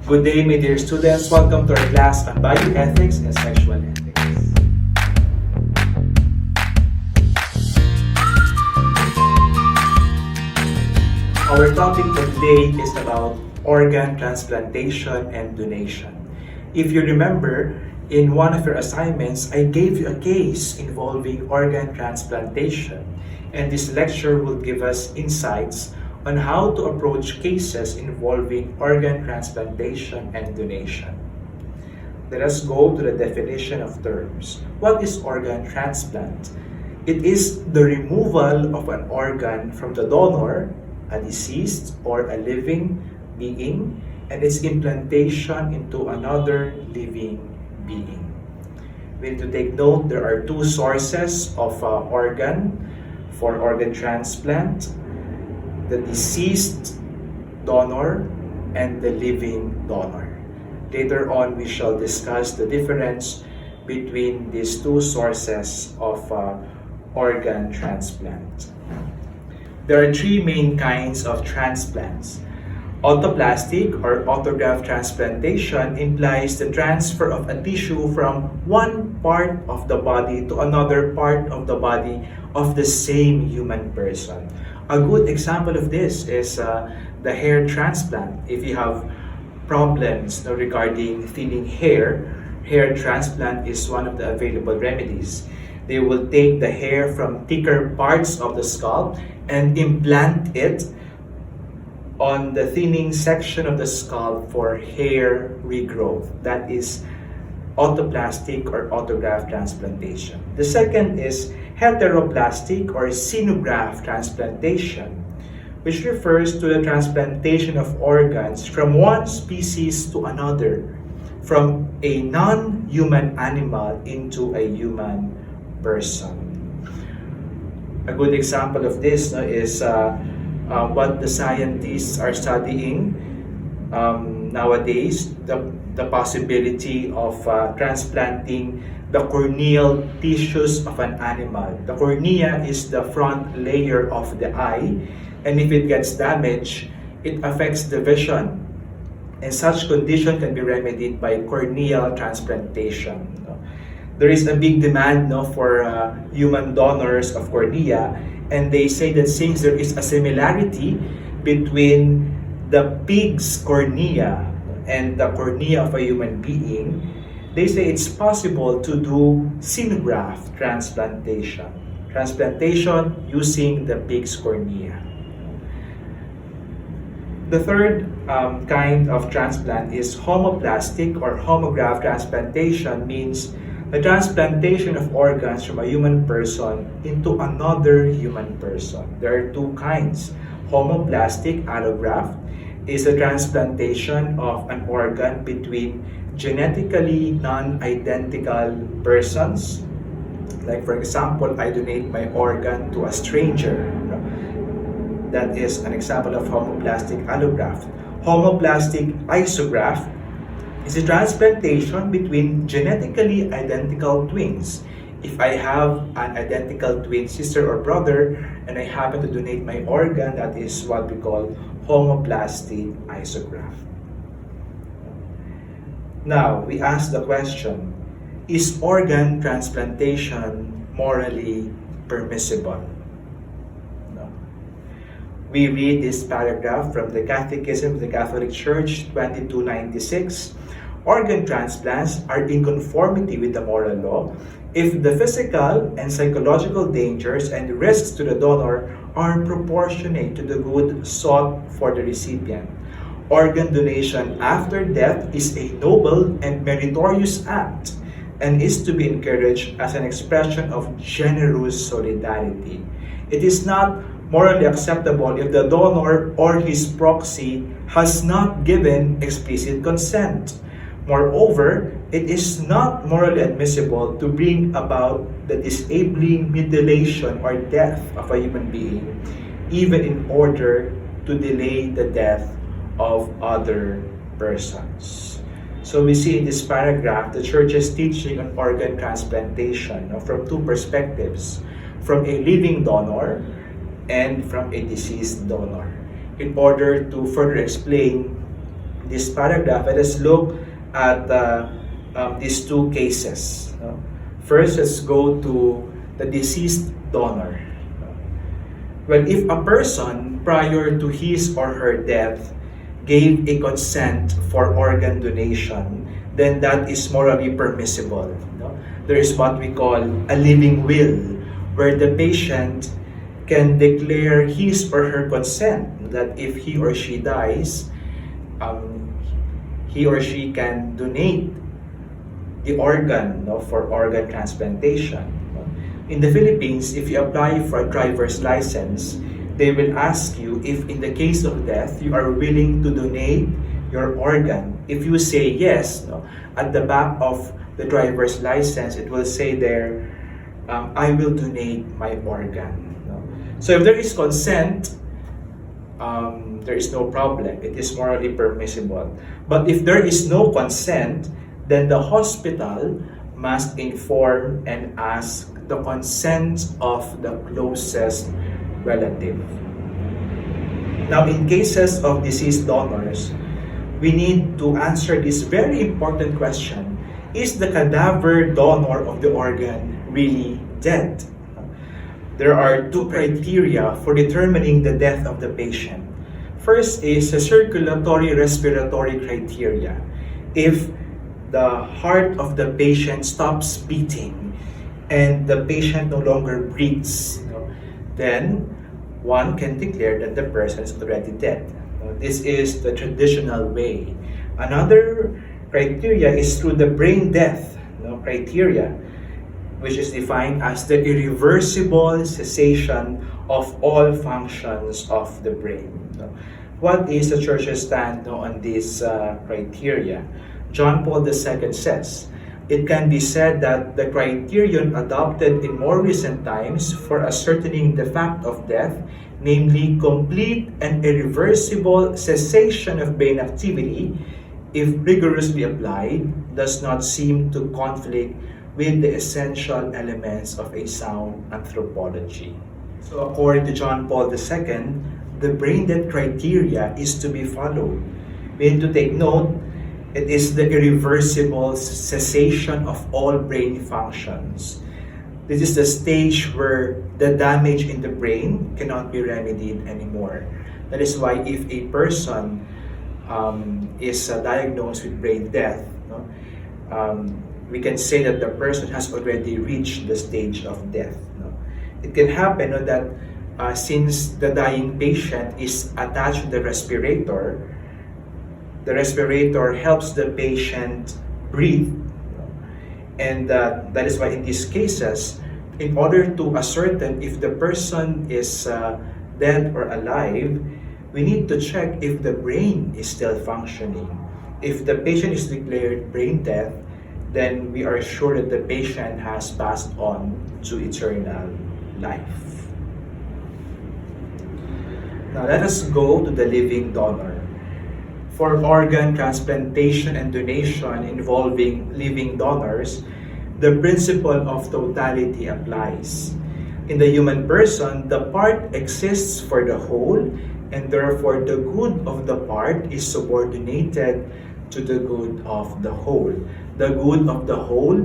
Good day, my dear students. Welcome to our class on bioethics and sexual ethics. Our topic for today is about organ transplantation and donation. If you remember, in one of your assignments, I gave you a case involving organ transplantation, and this lecture will give us insights on how to approach cases involving organ transplantation and donation. Let us go to the definition of terms. What is organ transplant? It is the removal of an organ from the donor, a deceased or a living being, and its implantation into another living being. We need to take note there are two sources of organ for organ transplant: the deceased donor and the living donor. Later on, we shall discuss the difference between these two sources of organ transplant. There are three main kinds of transplants. Autoplastic or autograft transplantation implies the transfer of a tissue from one part of the body to another part of the body of the same human person. A good example of this is the hair transplant. If you have problems regarding thinning hair transplant is one of the available remedies. They will take the hair from thicker parts of the scalp and implant it on the thinning section of the scalp for hair regrowth. That is autoplastic or autograft transplantation. The second is heteroplastic or xenograft transplantation, which refers to the transplantation of organs from one species to another, from a non-human animal into a human person. A good example of this is what the scientists are studying nowadays, the possibility of transplanting the corneal tissues of an animal. The cornea is the front layer of the eye, and if it gets damaged, it affects the vision. And such condition can be remedied by corneal transplantation. There is a big demand for human donors of cornea, and they say that since there is a similarity between the pig's cornea and the cornea of a human being, they say it's possible to do xenograft transplantation using the pig's cornea. The third kind of transplant is homoplastic or homograft transplantation, means the transplantation of organs from a human person into another human person. There are two kinds. Homoplastic allograft is a transplantation of an organ between genetically non-identical persons. Like for example, I donate my organ to a stranger. That is an example of homoplastic allograft. Homoplastic isograft is a transplantation between genetically identical twins. If I have an identical twin sister or brother and I happen to donate my organ, that is what we call homoplastic isograft. Now, we ask the question, is organ transplantation morally permissible? We read this paragraph from the Catechism of the Catholic Church, 2296. Organ transplants are in conformity with the moral law if the physical and psychological dangers and risks to the donor are proportionate to the good sought for the recipient. Organ donation after death is a noble and meritorious act and is to be encouraged as an expression of generous solidarity. It is not morally acceptable if the donor or his proxy has not given explicit consent. Moreover, it is not morally admissible to bring about the disabling mutilation or death of a human being, even in order to delay the death of other persons. So we see in this paragraph the Church's teaching on organ transplantation from two perspectives, from a living donor and from a deceased donor, in order to further explain this paragraph, let us look at these two cases. First, let's go to the deceased donor. Well, if a person prior to his or her death gave a consent for organ donation, then that is morally permissible. There is what we call a living will, where the patient can declare his or her consent that if he or she dies, he or she can donate the organ for organ transplantation. In the Philippines, if you apply for a driver's license, they will ask you if in the case of death, you are willing to donate your organ. If you say yes, at the back of the driver's license, it will say there, I will donate my organ. So if there is consent, there is no problem. It is morally permissible. But if there is no consent, then the hospital must inform and ask the consent of the closest relative. Now, in cases of deceased donors, we need to answer this very important question. Is the cadaver donor of the organ really dead? There are two criteria for determining the death of the patient. First is a circulatory respiratory criteria. If the heart of the patient stops beating and the patient no longer breathes, then one can declare that the person is already dead. This is the traditional way. Another criteria is through the brain death criteria, which is defined as the irreversible cessation of all functions of the brain. What is the Church's stand on this criteria? John Paul II says, it can be said that the criterion adopted in more recent times for ascertaining the fact of death, namely complete and irreversible cessation of brain activity, if rigorously applied, does not seem to conflict with the essential elements of a sound anthropology. So according to John Paul II, the brain death criteria is to be followed. We need to take note, it is the irreversible cessation of all brain functions. This is the stage where the damage in the brain cannot be remedied anymore. That is why if a person is diagnosed with brain death, we can say that the person has already reached the stage of death. It can happen that since the dying patient is attached to the respirator helps the patient breathe. And that is why in these cases, in order to ascertain if the person is dead or alive, we need to check if the brain is still functioning. If the patient is declared brain death, then we are sure that the patient has passed on to eternal life. Now let us go to the living donor. For organ transplantation and donation involving living donors, the principle of totality applies. In the human person, the part exists for the whole, and therefore the good of the part is subordinated to the good of the whole. The good of the whole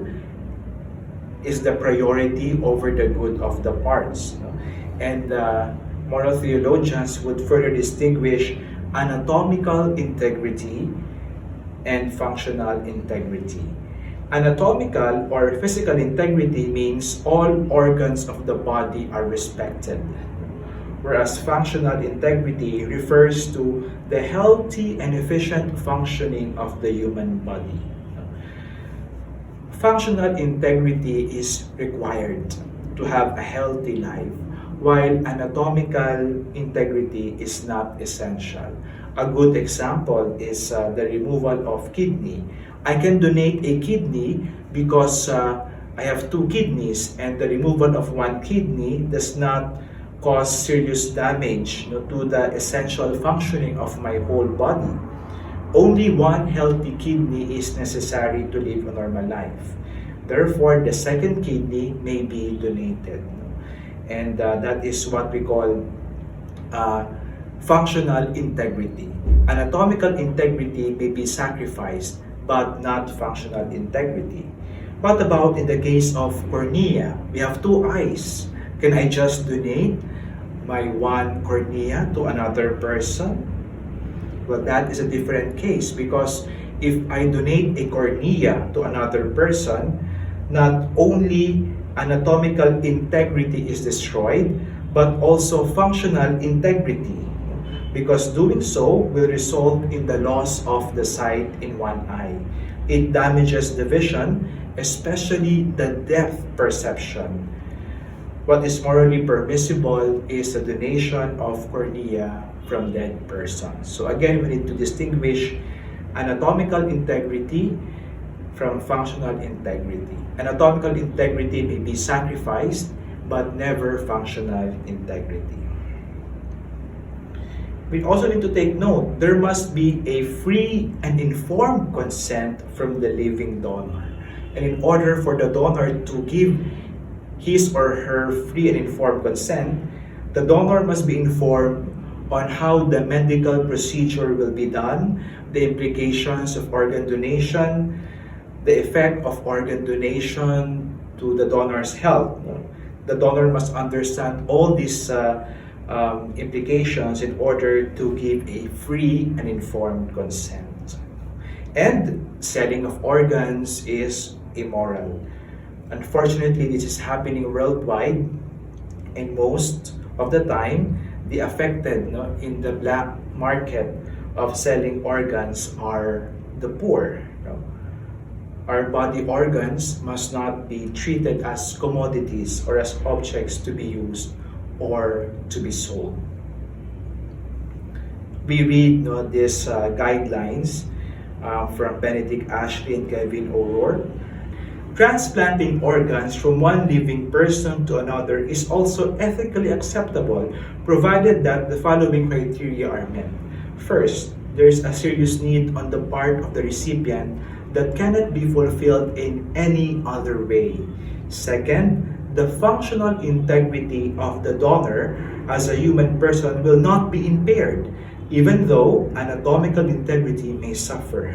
is the priority over the good of the parts. And moral theologians would further distinguish anatomical integrity and functional integrity. Anatomical or physical integrity means all organs of the body are respected, whereas functional integrity refers to the healthy and efficient functioning of the human body. Functional integrity is required to have a healthy life, while anatomical integrity is not essential. A good example is the removal of kidney. I can donate a kidney because I have two kidneys, and the removal of one kidney does not cause serious damage to the essential functioning of my whole body. Only one healthy kidney is necessary to live a normal life. Therefore, the second kidney may be donated. And that is what we call functional integrity. anatomical integrity may be sacrificed, but not functional integrity. What about in the case of cornea? We have two eyes. Can I just donate my one cornea to another person? Well, that is a different case, because if I donate a cornea to another person, not only anatomical integrity is destroyed, but also functional integrity, because doing so will result in the loss of the sight in one eye. It damages the vision, especially the depth perception. What is morally permissible is the donation of cornea from dead persons. So again, we need to distinguish anatomical integrity from functional integrity. Anatomical integrity may be sacrificed, but never functional integrity. We also need to take note, there must be a free and informed consent from the living donor. And in order for the donor to give his or her free and informed consent, the donor must be informed on how the medical procedure will be done, the implications of organ donation, the effect of organ donation to the donor's health. The donor must understand all these implications in order to give a free and informed consent. And selling of organs is immoral. Unfortunately, this is happening worldwide, and most of the time, the affected in the black market of selling organs are the poor. Our body organs must not be treated as commodities or as objects to be used or to be sold. We read these guidelines from Benedict Ashley and Kevin O'Rourke. Transplanting organs from one living person to another is also ethically acceptable, provided that the following criteria are met. First, there is a serious need on the part of the recipient that cannot be fulfilled in any other way. Second, the functional integrity of the donor as a human person will not be impaired, even though anatomical integrity may suffer.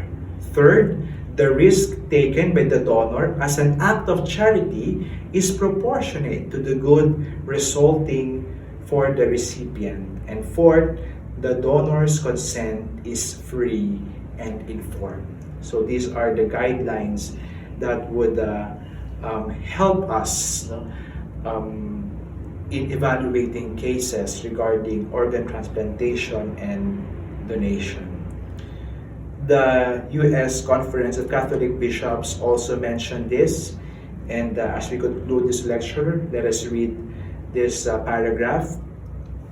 Third, the risk taken by the donor as an act of charity is proportionate to the good resulting for the recipient. And fourth, the donor's consent is free and informed. So these are the guidelines that would help us in evaluating cases regarding organ transplantation and donation. The U.S. Conference of Catholic Bishops also mentioned this, and as we conclude this lecture, let us read this paragraph.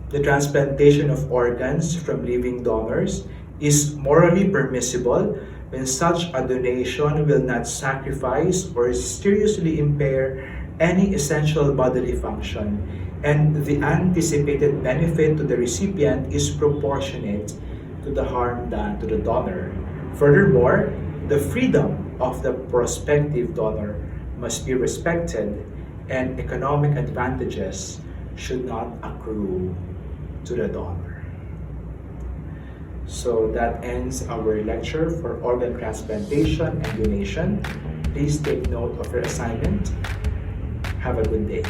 The transplantation of organs from living donors is morally permissible when such a donation will not sacrifice or seriously impair any essential bodily function, and the anticipated benefit to the recipient is proportionate to the harm done to the donor. Furthermore, the freedom of the prospective donor must be respected, and economic advantages should not accrue to the donor. So that ends our lecture for organ transplantation and donation. Please take note of your assignment. Have a good day.